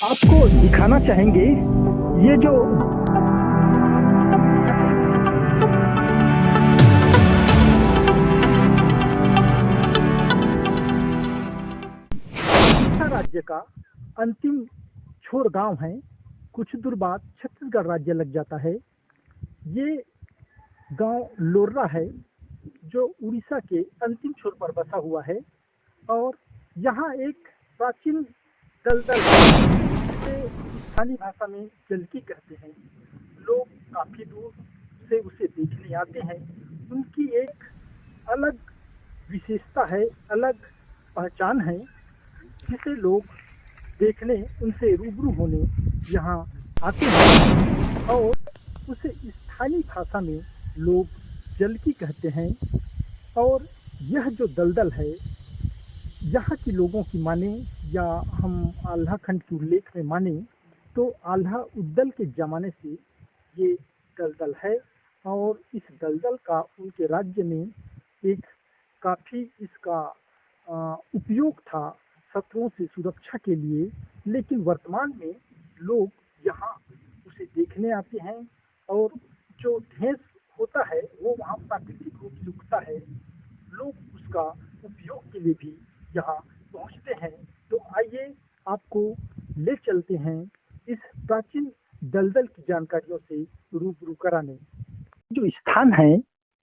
आपको दिखाना चाहेंगे ये जो उड़ीसा राज्य का अंतिम छोर गांव है। कुछ दूर बाद छत्तीसगढ़ राज्य लग जाता है। ये गांव लोर्रा है जो उड़ीसा के अंतिम छोर पर बसा हुआ है और यहाँ एक प्राचीन दलदल जिसे स्थानीय भाषा में जलकी कहते हैं। लोग काफी दूर से उसे देखने आते हैं। उनकी एक अलग विशेषता है, अलग पहचान है, जिसे लोग देखने, उनसे रूबरू होने यहाँ आते हैं और उसे स्थानीय भाषा में लोग जलकी कहते हैं। और यह जो दलदल है, यहाँ के लोगों की माने या हम आल्हा खंड के उल्लेख में माने तो आल्हा उद्दल के जमाने से ये दलदल है और इस दलदल का उनके राज्य में एक काफी इसका उपयोग था शत्रुओं से सुरक्षा के लिए। लेकिन वर्तमान में लोग यहाँ उसे देखने आते हैं और जो ढेंस होता है वो वहाँ प्राकृतिक रूप से उगता है। लोग उसका उपयोग के लिए भी यहाँ पहुँचते हैं। तो आइए आपको ले चलते हैं इस प्राचीन दलदल की जानकारियों से रूबरू कराने। जो स्थान है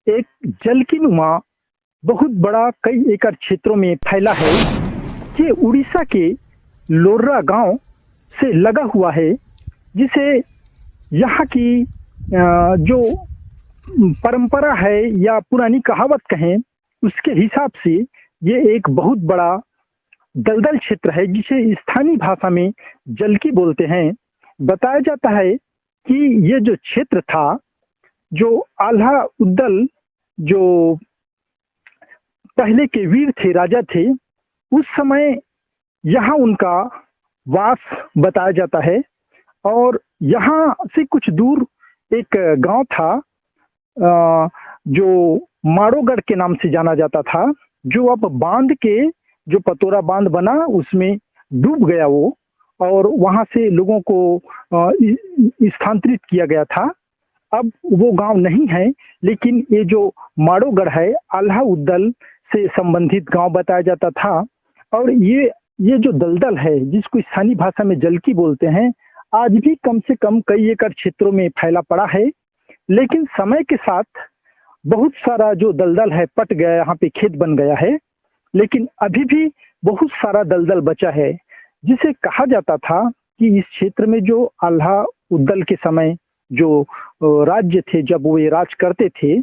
एक जलकीनुमा बहुत बड़ा कई एकड़ क्षेत्रों में फैला है। ये उड़ीसा के लोर्रा गांव से लगा हुआ है, जिसे यहाँ की जो परंपरा है या पुरानी कहावत कहें उसके हिसाब से ये एक बहुत बड़ा दलदल क्षेत्र है, जिसे स्थानीय भाषा में जलकी बोलते हैं। बताया जाता है कि ये जो क्षेत्र था, जो आल्हा उद्दल जो पहले के वीर थे, राजा थे, उस समय यहाँ उनका वास बताया जाता है। और यहाँ से कुछ दूर एक गांव था जो माड़ोगढ़ के नाम से जाना जाता था, जो अब बांध के जो पतोरा बांध बना उसमें डूब गया वो, और वहां से लोगों को स्थानांतरित किया गया था। अब वो गांव नहीं है, लेकिन ये जो माड़ोगढ़ है आल्हा उद्दल से संबंधित गांव बताया जाता था। और ये जो दलदल है जिसको स्थानीय भाषा में जलकी बोलते हैं, आज भी कम से कम कई एकड़ क्षेत्रों में फैला पड़ा है। लेकिन समय के साथ बहुत सारा जो दलदल है पट गया, यहाँ पे खेत बन गया है। लेकिन अभी भी बहुत सारा दलदल बचा है, जिसे कहा जाता था कि इस क्षेत्र में जो आल्हा उद्दल के समय जो राज्य थे, जब वो ये राज करते थे,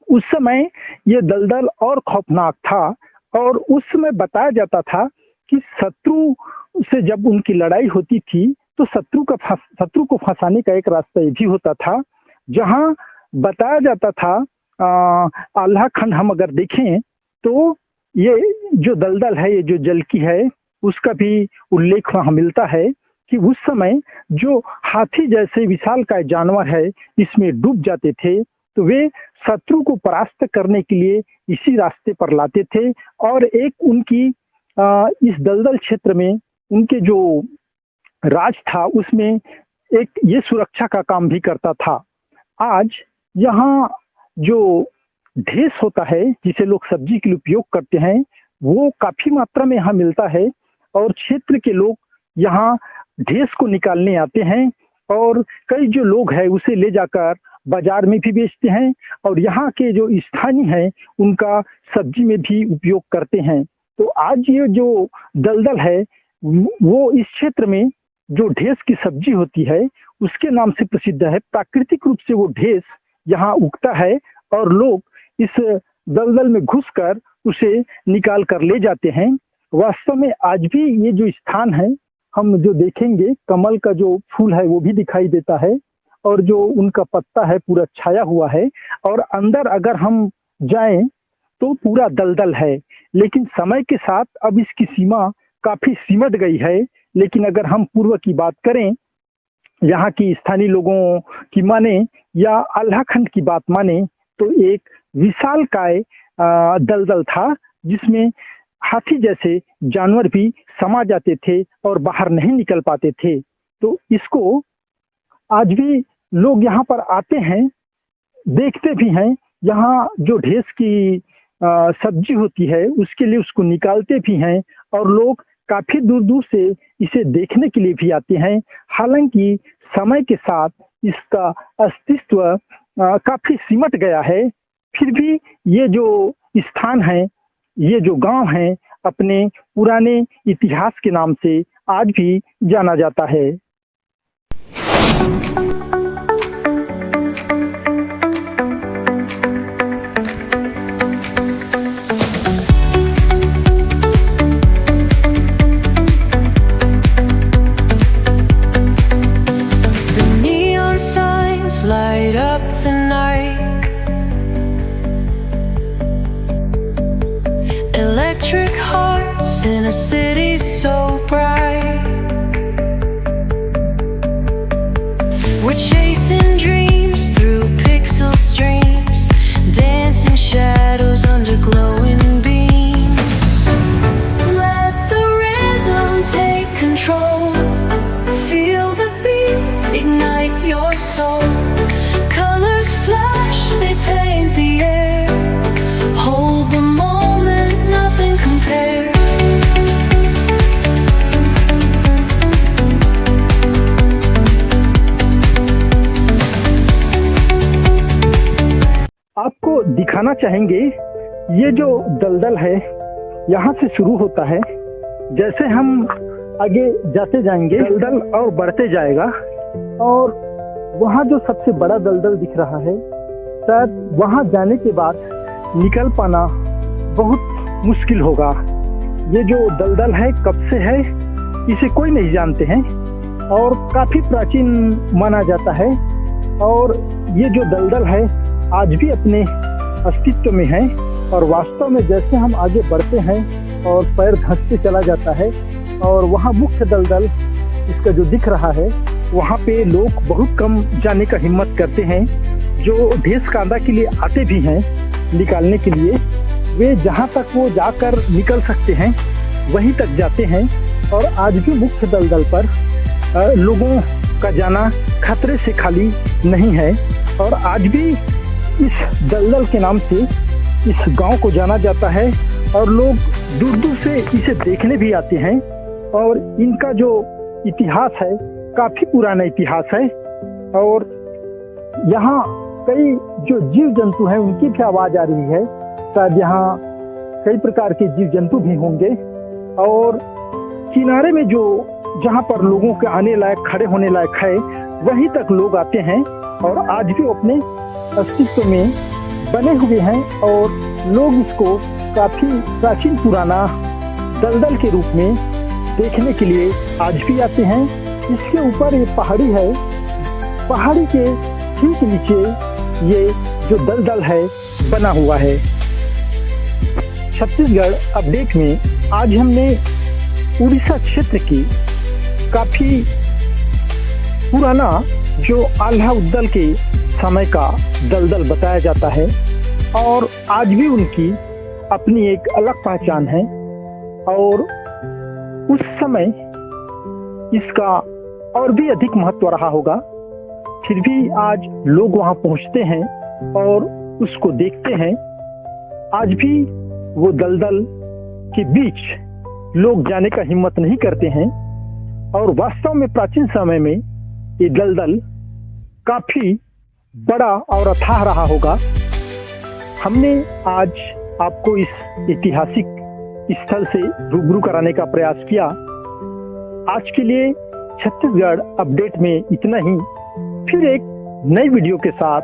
उस समय ये दलदल और खौफनाक था। और उस समय बताया जाता था कि शत्रु से जब उनकी लड़ाई होती थी तो शत्रु को फंसाने का एक रास्ता ये भी होता था, जहां बताया जाता था आल्हा खंड हम अगर देखें तो ये जो दलदल है, ये जो जलकी है, उसका भी उल्लेख वहां मिलता है कि उस समय जो हाथी जैसे विशालकाय जानवर है इसमें डूब जाते थे, तो वे शत्रु को परास्त करने के लिए इसी रास्ते पर लाते थे। और एक उनकी इस दलदल क्षेत्र में उनके जो राज था उसमें एक ये सुरक्षा का काम भी करता था। आज यहाँ जो ढेस होता है जिसे लोग सब्जी के लिए उपयोग करते हैं, वो काफी मात्रा में यहाँ मिलता है और क्षेत्र के लोग यहाँ ढेस को निकालने आते हैं। और कई जो लोग हैं उसे ले जाकर बाजार में भी बेचते हैं और यहाँ के जो स्थानीय हैं उनका सब्जी में भी उपयोग करते हैं। तो आज ये जो दलदल है वो इस क्षेत्र में जो ढेस की सब्जी होती है उसके नाम से प्रसिद्ध है। प्राकृतिक रूप से वो ढेस यहाँ उगता है और लोग इस दलदल में घुसकर उसे निकाल कर ले जाते हैं। वास्तव में आज भी ये जो स्थान है, हम जो देखेंगे कमल का जो फूल है वो भी दिखाई देता है और जो उनका पत्ता है पूरा छाया हुआ है। और अंदर अगर हम जाएं तो पूरा दलदल है। लेकिन समय के साथ अब इसकी सीमा काफी सिमट गई है। लेकिन अगर हम पूर्व की बात करें, यहाँ की स्थानीय लोगों की माने या आल्हा खंड की बात माने, तो एक विशालकाय दलदल था जिसमें हाथी जैसे जानवर भी समा जाते थे और बाहर नहीं निकल पाते थे। तो इसको आज भी लोग यहाँ पर आते हैं, देखते भी हैं। यहाँ जो ढेस की सब्जी होती है उसके लिए उसको निकालते भी हैं और लोग काफी दूर दूर से इसे देखने के लिए भी आते हैं। हालांकि समय के साथ इसका अस्तित्व काफी सिमट गया है, फिर भी ये जो स्थान है, ये जो गांव है, अपने पुराने इतिहास के नाम से आज भी जाना जाता है। Light up the night, electric hearts in a city so bright. We're chasing dreams through pixel streams, dancing shadows under glowing beams. Let the rhythm take control, feel the beat, ignite your soul. Colors flash, they paint the air, hold the moment, nothing compares. आपको दिखाना चाहेंगे ये जो दलदल है, यहाँ से शुरू होता है। जैसे हम आगे जाते जाएंगे दलदल और बढ़ते जाएगा और वहाँ जो सबसे बड़ा दलदल दिख रहा है, शायद वहाँ जाने के बाद निकल पाना बहुत मुश्किल होगा। ये जो दलदल है कब से है इसे कोई नहीं जानते हैं और काफी प्राचीन माना जाता है। और ये जो दलदल है आज भी अपने अस्तित्व में है और वास्तव में जैसे हम आगे बढ़ते हैं और पैर धंसते चला जाता है और वहाँ मुख्य दलदल इसका जो दिख रहा है, वहाँ पे लोग बहुत कम जाने का हिम्मत करते हैं। जो ढेस कांदा के लिए आते भी हैं निकालने के लिए, वे जहाँ तक वो जाकर निकल सकते हैं वहीं तक जाते हैं। और आज भी मुख्य दलदल पर लोगों का जाना खतरे से खाली नहीं है और आज भी इस दलदल के नाम से इस गांव को जाना जाता है और लोग दूर दूर से इसे देखने भी आते हैं। और इनका जो इतिहास है काफी पुराना इतिहास है और यहाँ कई जो जीव जंतु हैं उनकी भी आवाज आ रही है। शायद यहाँ कई प्रकार के जीव जंतु भी होंगे और किनारे में जो जहाँ पर लोगों के आने लायक, खड़े होने लायक है, वहीं तक लोग आते हैं और आज भी अपने अस्तित्व में बने हुए हैं और लोग इसको काफी प्राचीन पुराना दलदल के रूप में देखने के लिए आज भी आते हैं। इसके ऊपर ये पहाड़ी है, पहाड़ी के ठीक नीचे ये जो दलदल है बना हुआ है। छत्तीसगढ़ अपडेट में आज हमने उड़ीसा क्षेत्र की काफी पुराना जो आल्हा उद्दल के समय का दलदल बताया जाता है और आज भी उनकी अपनी एक अलग पहचान है। और उस समय इसका और भी अधिक महत्व रहा होगा, फिर भी आज लोग वहां पहुंचते हैं और उसको देखते हैं। आज भी वो दलदल के बीच लोग जाने का हिम्मत नहीं करते हैं और वास्तव में प्राचीन समय में ये दलदल काफी बड़ा और अथाह रहा होगा। हमने आज आपको इस ऐतिहासिक स्थल से रूबरू कराने का प्रयास किया। आज के लिए छत्तीसगढ़ अपडेट में इतना ही। फिर एक नई वीडियो के साथ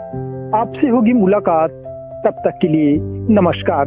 आपसे होगी मुलाकात। तब तक के लिए नमस्कार।